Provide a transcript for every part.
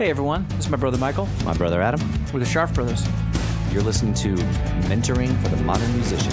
Hey everyone, this is my brother Michael. My brother Adam. We're the Sharp Brothers. You're listening to Mentoring for the Modern Musician.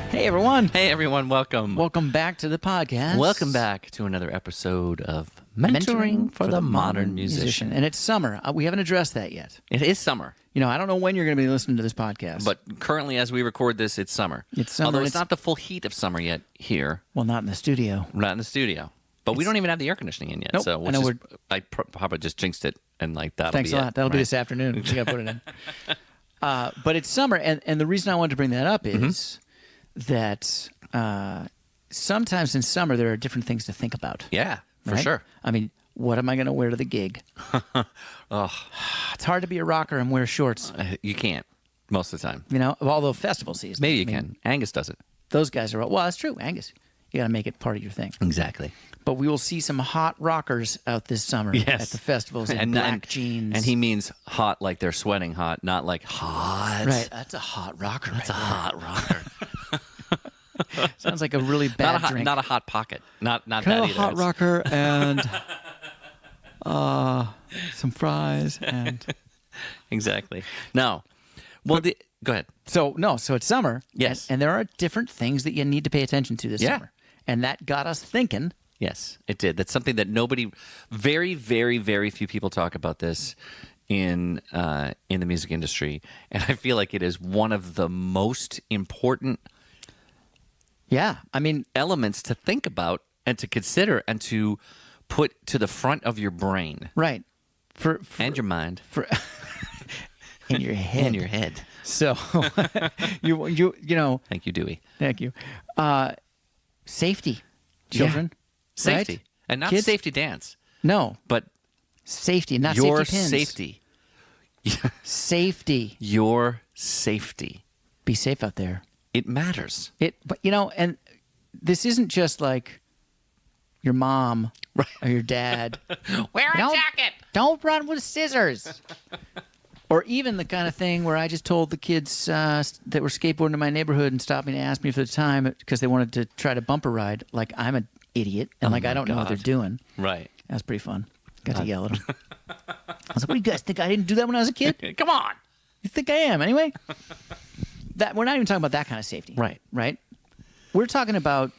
Hey everyone. Hey everyone, welcome. Welcome back to the podcast. Welcome back to another episode of Mentoring for the Modern Musician. And it's summer. We haven't addressed that yet. It is summer. You know, I don't know when you're going to be listening to this podcast. But currently, as we record this, it's summer. It's summer. Although it's not the full heat of summer yet here. Well, not in the studio. Not in the studio. But we don't even have the air conditioning in yet. Nope. So I probably just jinxed it, and that'll Thanks be a lot. it. That'll be this afternoon. We got to put it in. But it's summer, and the reason I wanted to bring that up is that sometimes in summer there are different things to think about. Yeah, for right? sure. I mean, what am I going to wear to the gig? It's hard to be a rocker and wear shorts. You can't most of the time. You know, although festival season. Maybe you can. Angus does it. Those guys are well. That's true, Angus. You got to make it part of your thing. Exactly. But we will see some hot rockers out this summer at the festivals in black jeans. And he means hot like they're sweating hot, not like hot. Right. That's a hot rocker. That's a hot rocker. Sounds like a really bad drink. Not a hot pocket. Not Can that I have either. a hot rocker and some fries and Exactly. No. Well, go ahead. so it's summer. Yes. And there are different things that you need to pay attention to this summer. And that got us thinking. Yes, it did. That's something that very, very, very few people talk about this in the music industry, and I feel like it is one of the most important. Yeah, I mean, elements to think about and to consider and to put to the front of your brain, right? For and your mind, in your head, in your head. So you know. Thank you, Dewey. Thank you. Safety, children. Yeah. Safety, right? and not Kids? safety dance. No, but safety, not your safety pins. Safety. Safety. Your safety. Be safe out there. It matters. But you know, and this isn't just like your mom or your dad. Wear a jacket. Don't run with scissors. Or even the kind of thing where I just told the kids that were skateboarding in my neighborhood and stopped me to ask me for the time because they wanted to try to bumper ride. Like I'm an idiot and I don't know what they're doing. Right. That was pretty fun. Got to yell at them. I was like, "What do you guys think? I didn't do that when I was a kid? Come on. You think I am anyway?" That we're not even talking about that kind of safety. Right. Right. We're talking about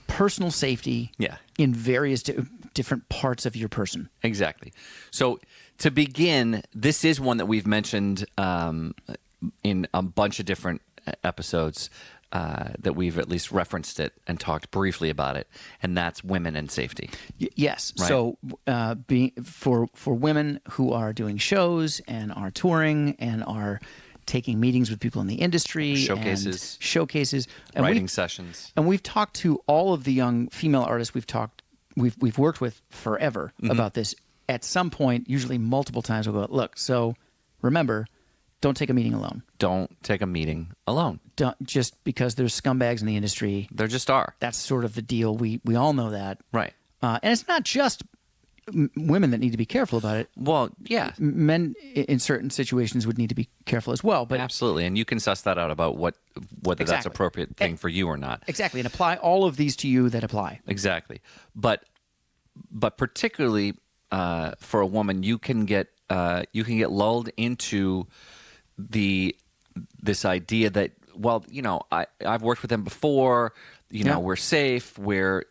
personal safety. Yeah. In various different parts of your person. Exactly. So to begin, this is one that we've mentioned in a bunch of different episodes that we've at least referenced it and talked briefly about it, and that's women and safety. Yes. Right? So for women who are doing shows and are touring and are taking meetings with people in the industry, showcases, and writing sessions, and we've talked to all of the young female artists we've worked with forever about this. At some point, usually multiple times, we'll go, look. So remember, don't take a meeting alone. Don't take a meeting alone. Don't, just because there's scumbags in the industry. There just are. That's sort of the deal. We all know that, right? And it's not just women that need to be careful about it. Well, yeah. Men in certain situations would need to be careful as well. But absolutely, and you can suss that out about whether that's appropriate thing for you or not. Exactly, and apply all of these to you that apply. Exactly, but particularly for a woman, you can get lulled into this idea that, well, you know, I've worked with them before. You know, we're safe. Or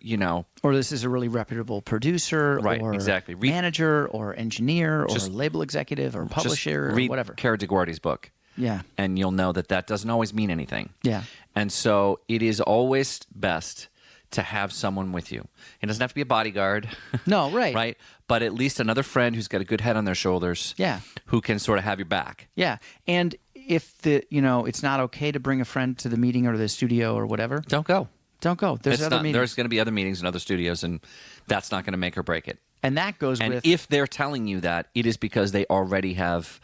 this is a really reputable producer, right? Or exactly. Manager, or engineer, or label executive, or publisher, or whatever. Cara DeGuardi's book. Yeah, and you'll know that doesn't always mean anything. Yeah, and so it is always best to have someone with you. It doesn't have to be a bodyguard. No, right, right, but at least another friend who's got a good head on their shoulders. Yeah, who can sort of have your back. Yeah, and if it's not okay to bring a friend to the meeting or the studio or whatever, don't go. Don't go. There's meetings. There's going to be other meetings and other studios, and that's not going to make or break it. And that goes and with. And if they're telling you that, it is because they already have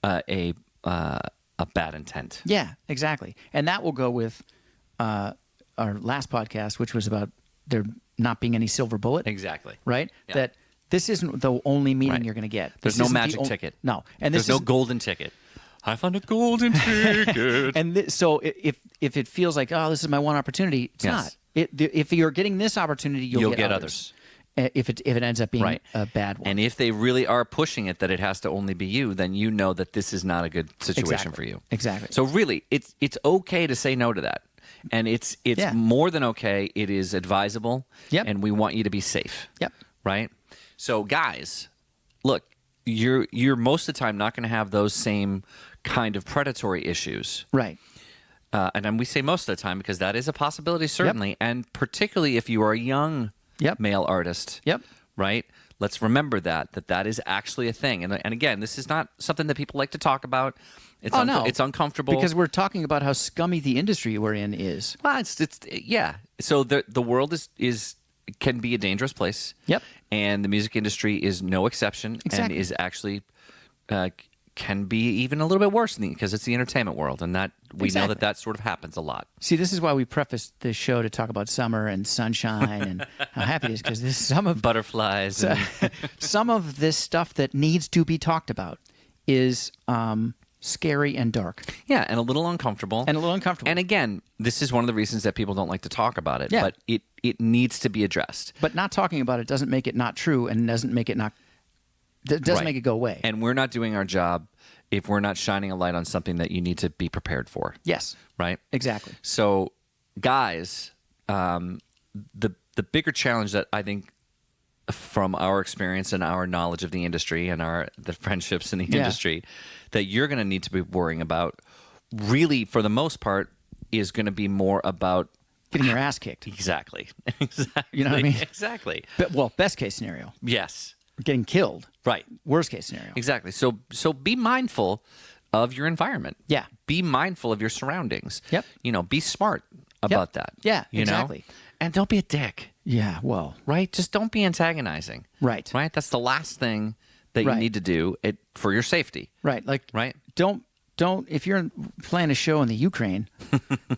a bad intent. Yeah, exactly. And that will go with our last podcast, which was about there not being any silver bullet. Exactly. Right? Yeah. That this isn't the only meeting you're going to get. There's no magic ticket. No. And there's no golden ticket. I found a golden ticket. And so if it feels like, oh, this is my one opportunity, it's not. If you're getting this opportunity, you'll get others. If it ends up being a bad one. And if they really are pushing it that it has to only be you, then you know that this is not a good situation for you. Exactly. So really, it's okay to say no to that. And it's more than okay. It is advisable. Yep. And we want you to be safe. Yep. Right? So guys, look, you're most of the time not going to have those same kind of predatory issues. Right. And then we say most of the time because that is a possibility, certainly. Yep. And particularly if you are a young male artist. Yep. Right? Let's remember that is actually a thing. And again, this is not something that people like to talk about. It's it's uncomfortable. Because we're talking about how scummy the industry we're in is. Well, yeah. So the world is can be a dangerous place. Yep. And the music industry is no exception. Exactly. And is actually can be even a little bit worse because it's the entertainment world, and that we know that sort of happens a lot. See, this is why we prefaced this show to talk about summer and sunshine and how happy it is, because this some of butterflies. Some of this stuff that needs to be talked about is scary and dark. Yeah, and a little uncomfortable. And again, this is one of the reasons that people don't like to talk about it. Yeah. But it needs to be addressed. But not talking about it doesn't make it not true, and doesn't make it make it go away. And we're not doing our job if we're not shining a light on something that you need to be prepared for. Yes. Right? Exactly. So, guys, the bigger challenge that I think from our experience and our knowledge of the industry and the friendships in the industry that you're going to need to be worrying about, really, for the most part, is going to be more about getting your ass kicked. Exactly. You know what I mean? Exactly. But, best case scenario. Yes. Getting killed. Right. Worst case scenario. Exactly. So be mindful of your environment. Yeah. Be mindful of your surroundings. Yep. Be smart about that. Yeah, exactly. And don't be a dick. Yeah, well. Right? Just don't be antagonizing. Right. Right? That's the last thing that you need to do for your safety. Right. Like, right? Don't, if you're playing a show in the Ukraine,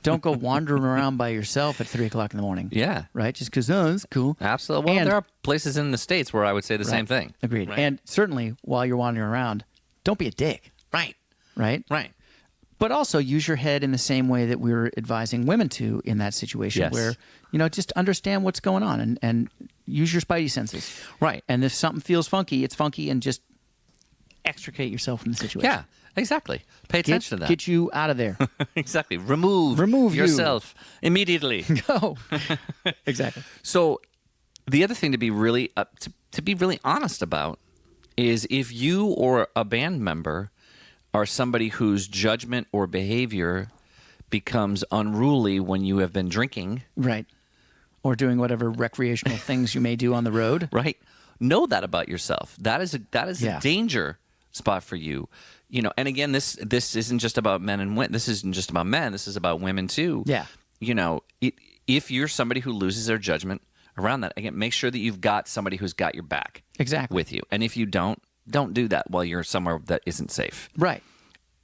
don't go wandering around by yourself at 3 o'clock in the morning. Yeah. Right? Just because, it's cool. Absolutely. Well, there are places in the States where I would say the same thing. Agreed. Right? And certainly, while you're wandering around, don't be a dick. Right. Right? Right. But also use your head in the same way that we were advising women to in that situation where, just understand what's going on and use your spidey senses. Right. And if something feels funky, it's funky, and just extricate yourself from the situation. Yeah, exactly. Pay attention to that. Get you out of there. Exactly. Remove yourself immediately. Go. Exactly. So the other thing to be really to be really honest about is if you or a band member are somebody whose judgment or behavior becomes unruly when you have been drinking. Right. Or doing whatever recreational things you may do on the road. Right. Know that about yourself. That is a danger spot for you. And again, this isn't just about men and women. This isn't just about men. This is about women too. Yeah. If you're somebody who loses their judgment around that, again, make sure that you've got somebody who's got your back. Exactly. With you. And if you don't do that while you're somewhere that isn't safe. Right.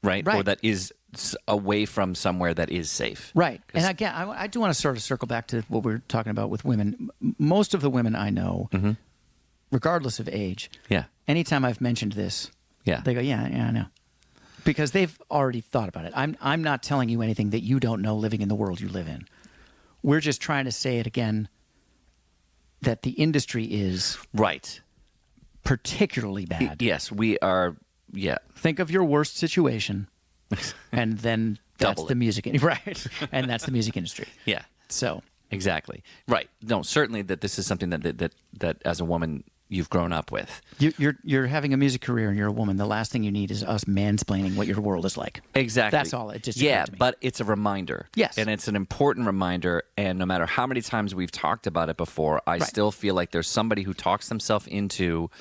Right. Or that is away from somewhere that is safe. Right. And again, I do want to sort of circle back to what we were talking about with women. Most of the women I know, regardless of age, anytime I've mentioned this, they go, yeah, I know. Because they've already thought about it. I'm not telling you anything that you don't know living in the world you live in. We're just trying to say it again, that the industry is particularly bad. Yes, we are. Yeah. Think of your worst situation, and then that's the music right, and that's the music industry. Yeah. So exactly right. No, certainly that this is something that as a woman you've grown up with. You're having a music career and you're a woman. The last thing you need is us mansplaining what your world is like. Exactly. That's all. It just to me. But it's a reminder. Yes, and it's an important reminder. And no matter how many times we've talked about it before, I still feel like there's somebody who talks themselves into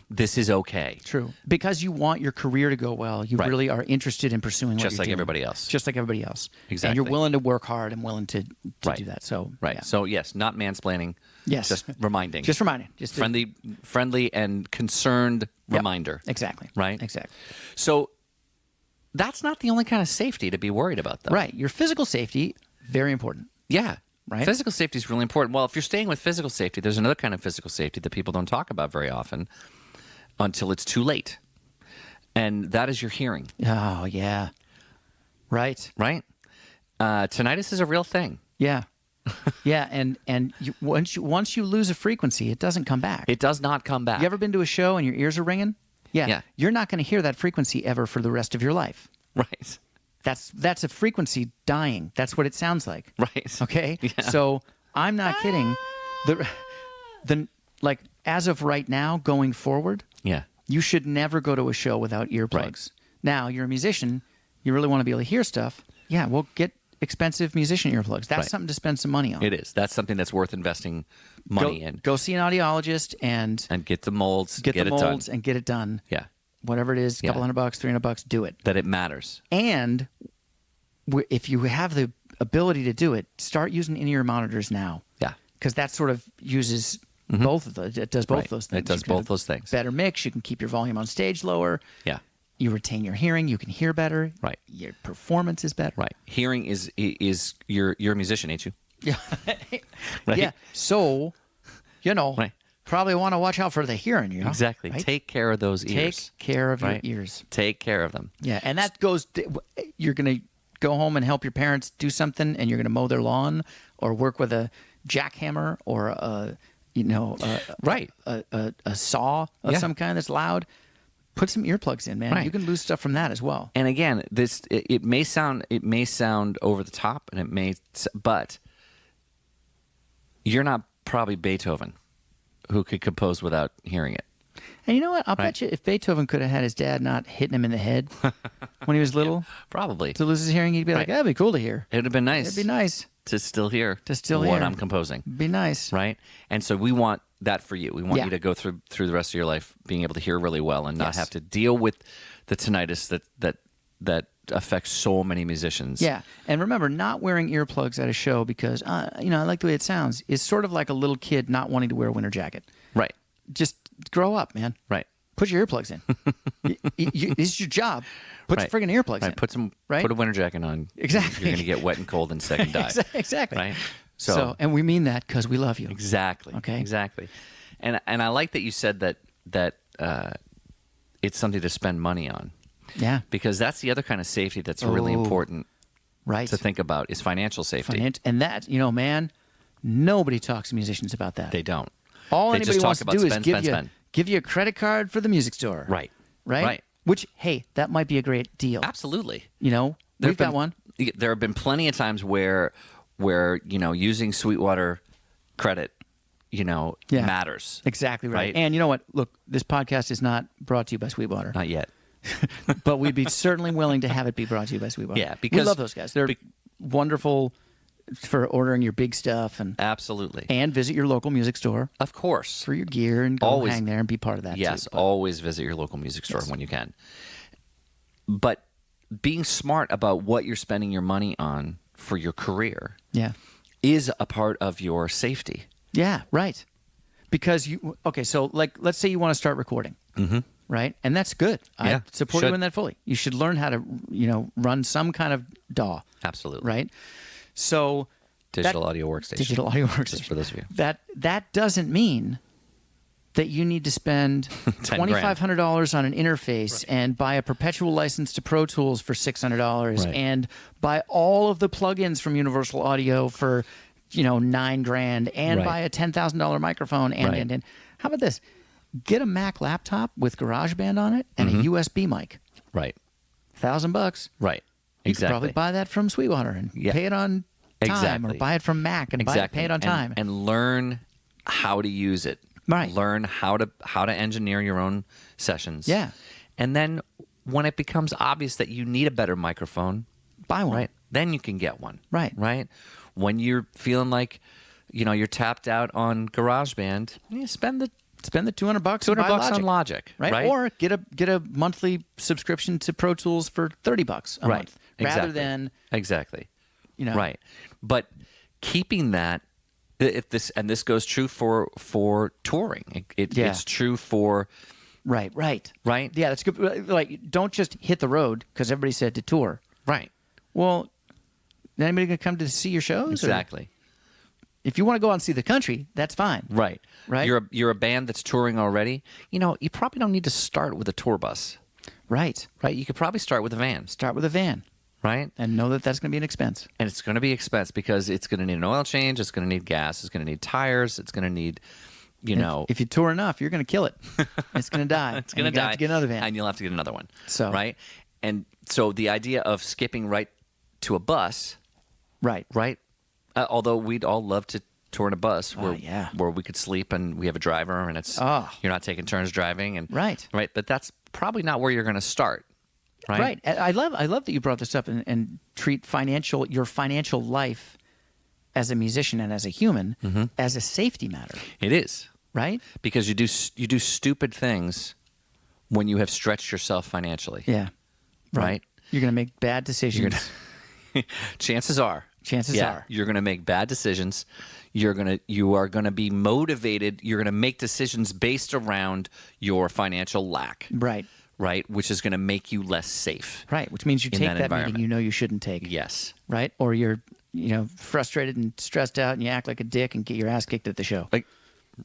this is okay. True, because you want your career to go well. You really are interested in pursuing what just you're like doing. everybody else. Just like everybody else. Exactly. And you're willing to work hard and willing to do that. So So yes, not mansplaining. Yes. Just reminding. Just reminding. Just friendly and concerned reminder. Exactly. Right? Exactly. So that's not the only kind of safety to be worried about, though. Right. Your physical safety, very important. Yeah. Right. Physical safety is really important. Well, if you're staying with physical safety, there's another kind of physical safety that people don't talk about very often until it's too late. And that is your hearing, Oh, yeah. Right. right? Tinnitus is a real thing. Yeah. Yeah, and once you lose a frequency, it doesn't come back. It does not come back. You ever been to a show and your ears are ringing? Yeah. Yeah. You're not going to hear that frequency ever for the rest of your life. Right. That's a frequency dying. That's what it sounds like. Right. Okay? Yeah. So, I'm not kidding. The like as of right now going forward, Yeah. you should never go to a show without earplugs. Right. Now, you're a musician, you really want to be able to hear stuff. Yeah, well, get expensive musician earplugs. That's Right. something to spend some money on. It is. That's something that's worth investing money in. Go see an audiologist and And get the molds. get the it molds done. and get it done. Yeah. Whatever it is, a couple Yeah. $100, $300, do it. That it matters. And if you have the ability to do it, start using in-ear monitors now. Yeah. Because that sort of uses both of those. It does both Right. those things. It does You can have both those things. Better mix. You can keep your volume on stage lower. Yeah. You retain your hearing. You can hear better. Right. Your performance is better. Right. Hearing is you're a musician, ain't you? Yeah. Right. Yeah. So, Right. probably want to watch out for the hearing. Exactly. Right? Take care of those ears. Take care of Right. your ears. Take care of them. Yeah, and that goes. You're gonna go home and help your parents do something, and you're gonna mow their lawn, or work with a jackhammer, or Right. a saw of Yeah. some kind that's loud. Put some earplugs in, man. Right. You can lose stuff from that as well. And again, it may sound over the top, and but you're not probably Beethoven, who could compose without hearing it. And you know what? I'll Right. bet you if Beethoven could have had his dad not hitting him in the head when he was little Probably. to lose his hearing, he'd be like, Right. "That'd be cool to hear. It would have been nice. It'd be nice to still hear to what hear. I'm composing, Be nice." right? And so we want that for you. We want Yeah. you to go through the rest of your life being able to hear really well and not Yes. have to deal with the tinnitus that affects so many musicians. Yeah, and remember, not wearing earplugs at a show because I like the way it sounds is sort of like a little kid not wanting to wear a winter jacket. Right. Just grow up, man. Right. Put your earplugs in. This is your job. Put Right. your friggin' earplugs Right. in. Put a winter jacket on. Exactly. You're going to get wet and cold and sick and die. Exactly. Right. So, and we mean that because we love you. Exactly. Okay. Exactly. And I like that you said that it's something to spend money on, Yeah. because that's the other kind of safety that's really Oh, important Right. to think about is financial safety. And that, man, nobody talks to musicians about that. They don't. All They anybody just wants talk to about do is spend, give spend, you spend. give you a credit card for the music store. Right. Right. Right. Which, hey, that might be a great deal. Absolutely. We've There've got been- one. There have been plenty of times where using Sweetwater credit, Yeah. matters. Exactly right. Right. And you know what? Look, this podcast is not brought to you by Sweetwater, Not yet. but we'd be certainly willing to have it be brought to you by Sweetwater. Yeah, we because- love those guys. They're wonderful for ordering your big stuff Absolutely. and visit your local music store Of course. for your gear and go Always- hang there and be part of that. Yes, too. But- always visit your local music store when you can. But being smart about what you're spending your money on for your career yeah. is a part of your safety. Yeah, right. Because so let's say you want to start recording, right? And that's good. Yeah, I support you should. in that fully. You should learn how to, run some kind of DAW, Absolutely. right? So Digital audio workstation. digital audio workstation. Just for those of you. That doesn't mean that you need to spend $2,500 on an interface and buy a perpetual license to Pro Tools for $600 Right. and buy all of the plugins from Universal Audio for $9,000 and Right. buy a $10,000 microphone Right. and how about this? Get a Mac laptop with GarageBand on it and a USB mic. Right. $1,000. Right. You could Exactly. probably buy that from Sweetwater and Yeah. pay it on time, Exactly. or buy it from Mac and Exactly. pay it on time. And learn how to use it. Right. Learn how to engineer your own sessions. Yeah. And then when it becomes obvious that you need a better microphone, buy one. right, then you can get one. Right. Right. When you're feeling like, you're tapped out on GarageBand, you spend the Spend the $200 $200 and buy on Logic, right? Or get a monthly subscription to Pro Tools for $30 a Right. month, rather Exactly. than Exactly. you know. Right. But keeping that, if this goes true for touring. Yeah. It's true for Right. Right? Yeah, that's good. Like, don't just hit the road because everybody said to tour. right. Well, is anybody gonna come to see your shows? Or Exactly. if you want to go out and see the country, that's fine. Right. Right. You're a band that's touring already. You probably don't need to start with a tour bus. Right. right? You could probably start with a van, Start with a van right? and know that that's going to be an expense. And it's going to be expense because it's going to need an oil change. It's going to need gas. It's going to need tires. It's going to need, If you tour enough, you're going to kill it. It's going to die. it's going to and die. Have to get another van. And you'll have to get another one. So- right? And so the idea of skipping right to a bus, right. although we'd all love to tour in a bus where, yeah. where we could sleep and we have a driver and it's you're not taking turns driving. And Right. Right. But that's probably not where you're going to start. Right. I love that you brought this up and treat your financial life as a musician and as a human as a safety matter. It is. Right? Because you do stupid things when you have stretched yourself financially. Yeah. Right? You're going to make bad decisions. Chances are. Chances are. You're going to make bad decisions. You are going to be motivated. You're going to make decisions based around your financial lack. Right. Right? Which is going to make you less safe. Right. Which means you in take that that environment. meeting you know you shouldn't take. Yes. Right? Or you're, frustrated and stressed out and you act like a dick and get your ass kicked at the show.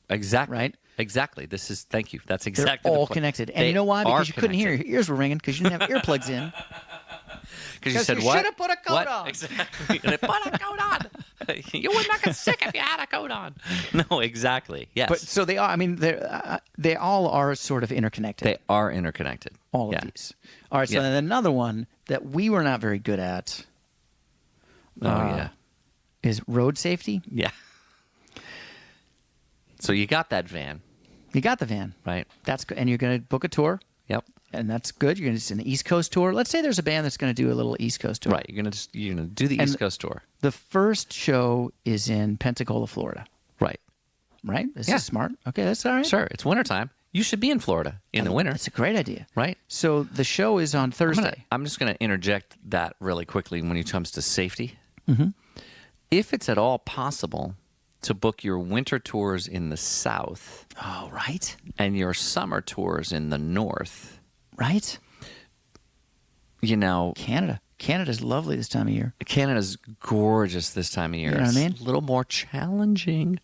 Exactly. Right? Exactly. Thank you. That's They're exactly all the point. connected. And They you know why? are Because you couldn't hear. connected. Your ears were ringing because you didn't have earplugs in. Because you said you what? should have put a coat What? on. Exactly. Put a coat on. You would not get sick if you had a coat on. No, exactly. Yes. But so they are. I mean, they all are sort of interconnected. They are interconnected. all Yeah. of these. All right. So Yeah. then another one that we were not very good at Yeah. is road safety. Yeah. So you got that van, You got the van. right? That's good. And you're going to book a tour, Yep. and that's good. You're going to do an East Coast tour. Let's say there's a band that's going to do a little East Coast tour. Right. You're gonna do the And- East Coast tour. The first show is in Pensacola, Florida. Right. Right? This Yeah. is smart. Okay, that's all right. Sure. It's wintertime. You should be in Florida in the winter, That's a great idea. right? So the show is on Thursday. I'm just going to interject that really quickly when it comes to safety. Mm-hmm. If it's at all possible to book your winter tours in the south Oh, right. and your summer tours in the north, Right? Canada. Canada's lovely this time of year. Canada's gorgeous this time of year. You know what I mean? It's a little more challenging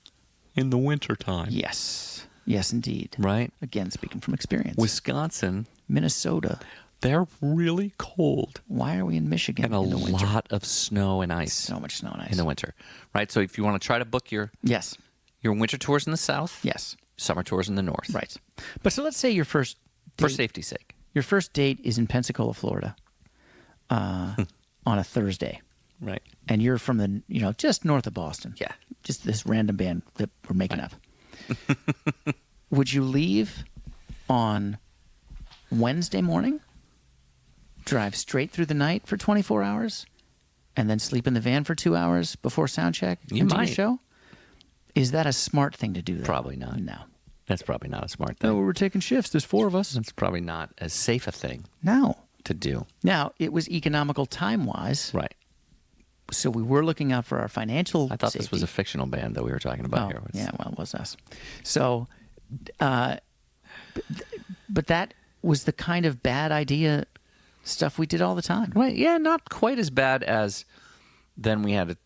in the wintertime. Yes. Yes, indeed. Right? Again, speaking from experience. Wisconsin, Minnesota. they're really cold. Why are we in Michigan And a in the winter? lot of snow and ice So much snow and ice. in the winter. Right? So if you want to try to book your Yes. winter tours in the south, Yes. summer tours in the north. Right. But so let's say your first For date, safety's sake. your first date is in Pensacola, Florida, on a Thursday, Right. and you're from the just north of Boston. Yeah. Just this random band that we're making up. Would you leave on Wednesday morning, drive straight through the night for 24 hours, and then sleep in the van for 2 hours before sound check You and do might. your show? Is that a smart thing to do? Though? Probably not. No. That's probably not a smart thing. No, we're taking shifts. There's 4 of us. That's probably not as safe a thing No. to do. Now, it was economical time-wise, Right. so we were looking out for our financial I thought this was a fictional band that we were talking about here. Yeah, well, it was us. So, but that was the kind of bad idea stuff we did all the time. Right. Yeah, not quite as bad as then we had a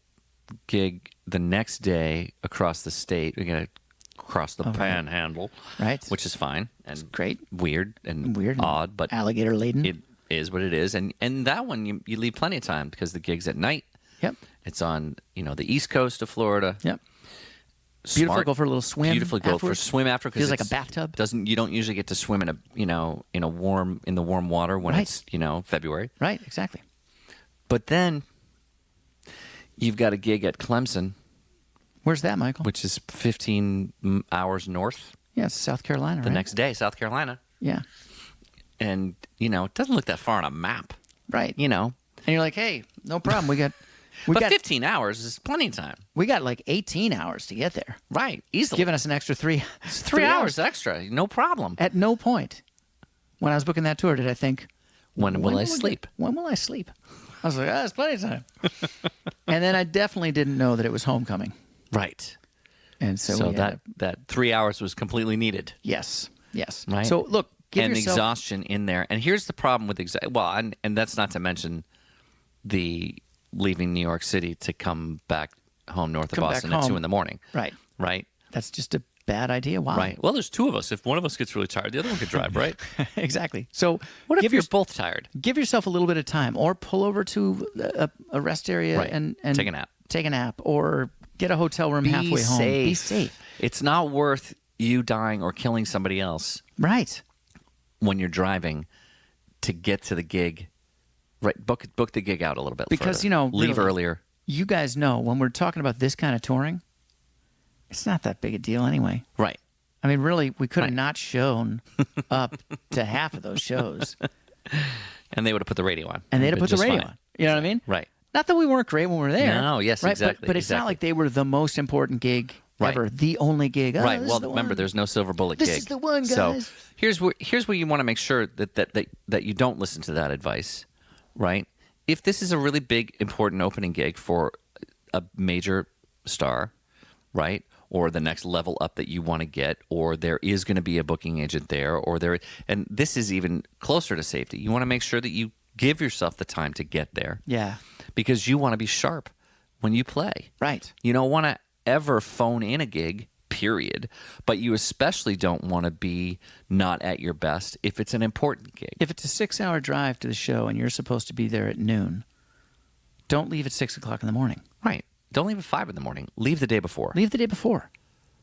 gig the next day across the state. We're going to cross the panhandle. Right. Which is fine. And Great. Weird and and odd, but alligator laden. it is what it is. And that one, you leave plenty of time because the gig's at night. Yep. It's on, the east coast of Florida. Yep. Beautiful. Smart. Go for a little swim. Beautiful. Go for a afterwards. swim after. 'Cause Feels like a it's- bathtub. You don't usually get to swim in the warm water when Right. it's February. Right. Exactly. But then you've got a gig at Clemson, Where's that, Michael? which is 15 hours north. Yeah, it's South Carolina. The right? next day, South Carolina, Yeah. and it doesn't look that far on a map. Right. And And you're like, hey, no problem. We got 15 hours is plenty of time. we got like 18 hours to get there. Right, easily. Giving us an extra 3 It's 3 hours extra, no problem. At no point when I was booking that tour did I think, When will I we sleep? When will I sleep? I was like, there's plenty of time. And then I definitely didn't know that it was homecoming. Right. And so, So we had that 3 hours was completely needed. yes. Right. So look, give and yourself exhaustion in there. And here's the problem with and that's not to mention the leaving New York City to come back home north of Come back Boston at home. 2 a.m. right. Right. That's just a bad idea. Wow. Right. Well, there's two of us. If one of us gets really tired, the other one could drive, right? Exactly. So What if you're both tired? give yourself a little bit of time, or pull over to a rest area Right. and Take a nap. Take a nap, or get a hotel room halfway home. Be safe. It's not worth you dying or killing somebody else Right. when you're driving to get to the gig. Right. Book the gig out a little bit Because, further. you know, leave really, earlier. You guys know when we're talking about this kind of touring, it's not that big a deal anyway. Right. I mean, really, we could have Right. not shown up to half of those shows. And they would have put the radio on. And they'd have Been put the just radio fine. on. You know what I mean? Right. Not that we weren't great when we were there. No, yes, right? exactly, But it's not exactly. like they were the most important gig Right. ever, the only gig. Oh, Right. this Well, is the remember, one. there's no silver bullet This gig. is the one, So guys. here's where you want to make sure that you don't listen to that advice, right? If this is a really big, important opening gig for a major star, right, or the next level up that you want to get, or there is going to be a booking agent there, and this is even closer to safety. You want to make sure that you give yourself the time to get there, Yeah. because you want to be sharp when you play. Right. You don't want to ever phone in a gig, period. But you especially don't want to be not at your best if it's an important gig. If it's a 6-hour drive to the show and you're supposed to be there at noon, don't leave at 6 o'clock in the morning. Right. Don't leave at 5 in the morning. Leave the day before. Leave the day before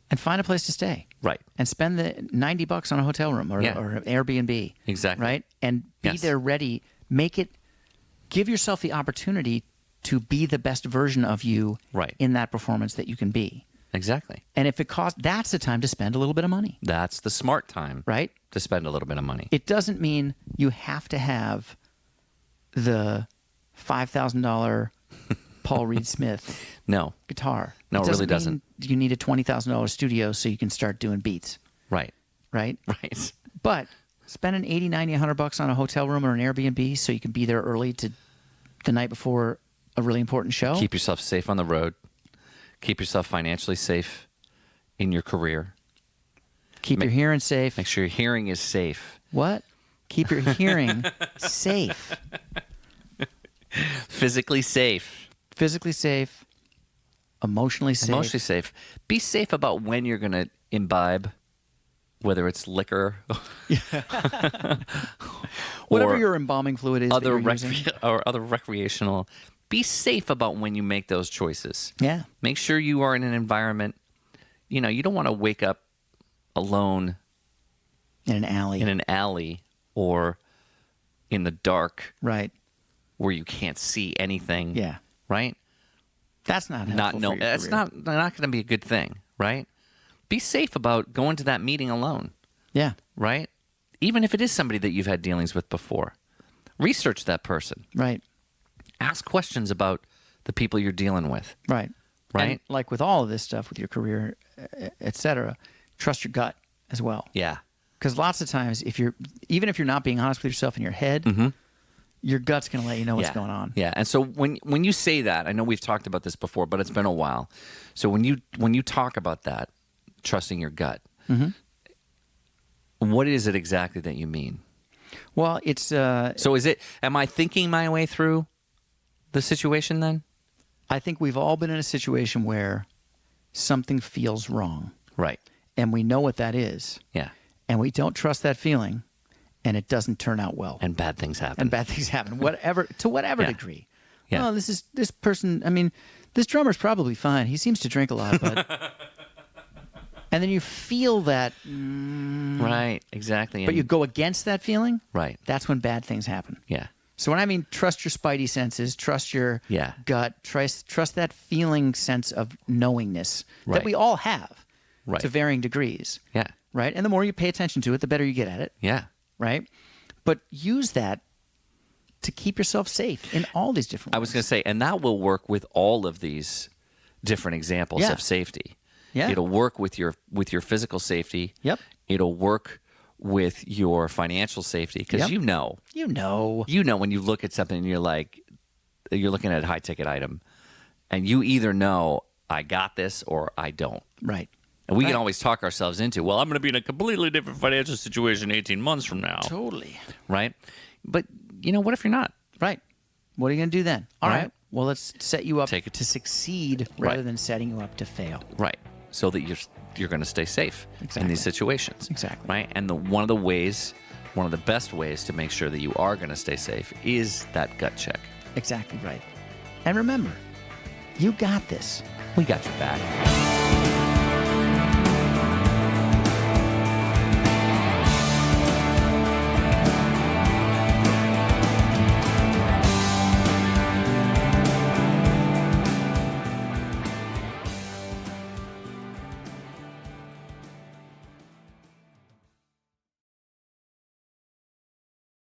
and find a place to stay. Right. And spend the $90 on a hotel room or an Airbnb. Exactly. Right? And be Yes. there ready. Give yourself the opportunity to be the best version of you Right. in that performance that you can be. Exactly. And if it costs, that's the time to spend a little bit of money, That's the smart time, right? to spend a little bit of money. It doesn't mean you have to have the $5,000 Paul Reed Smith No. guitar. No, it really mean doesn't. You need a $20,000 studio so you can start doing beats, Right. right? Right. But spending 80, 90, $100 on a hotel room or an Airbnb so you can be there early to the night before a really important show. Keep yourself safe on the road. Keep yourself financially safe in your career. Keep your hearing safe. Make sure your hearing is safe. What? Keep your hearing safe. Physically safe. Physically safe. Emotionally safe. Emotionally safe. Be safe about when you're going to imbibe, whether it's liquor Whatever or your embalming fluid is that other you're using. or other recreational. Be safe about when you make those choices. Yeah. Make sure you are in an environment. You don't want to wake up alone In an alley. in an alley or in the dark Right. where you can't see anything. Yeah. Right? That's not helpful for your That's career. not going to be a good thing, right? Be safe about going to that meeting alone, Yeah. right? Even if it is somebody that you've had dealings with before. Research that person. Right. Ask questions about the people you're dealing with. Right. Right? And like with all of this stuff, with your career, et cetera, trust your gut as well. Yeah. Because lots of times, even if you're not being honest with yourself in your head, your gut's going to let you know what's going on. Yeah. And so when you say that, I know we've talked about this before, but it's been a while. So when you talk about that, trusting your gut, what is it exactly that you mean? Well, it's So am I thinking my way through the situation then? I think we've all been in a situation where something feels wrong, Right. and we know what that is, Yeah. and we don't trust that feeling, and it doesn't turn out well, And bad things happen. and bad things happen, to whatever Yeah. degree. Yeah. Oh, this person. I mean, this drummer's probably fine. He seems to drink a lot, but. And then you feel that, Right. Exactly. but you go against that feeling. Right. That's when bad things happen. Yeah. So when I mean trust your spidey senses, trust your Yeah. gut, trust that feeling sense of knowingness Right. that we all have Right. to varying degrees, Yeah. right? And the more you pay attention to it, the better you get at it, Yeah. right? But use that to keep yourself safe in all these different ways. I was going to say, and that will work with all of these different examples Yeah. of safety. Yeah. It'll work with your physical safety. Yep. It'll work with your financial safety because Yep. you know when you look at something and you're looking at a high ticket item, and you either know I got this or I don't. Right. And we Right. can always talk ourselves into, well, I'm going to be in a completely different financial situation 18 months from now. Totally. Right? But, what if you're not? Right. What are you going to do then? All Right. right. Well, let's set you up Take it- to succeed rather Right. than setting you up to fail. Right. so that you're going to stay safe in Exactly. these situations. Exactly. Right? And one of the best ways to make sure that you are going to stay safe is that gut check. Exactly right. And remember, you got this. We got your back.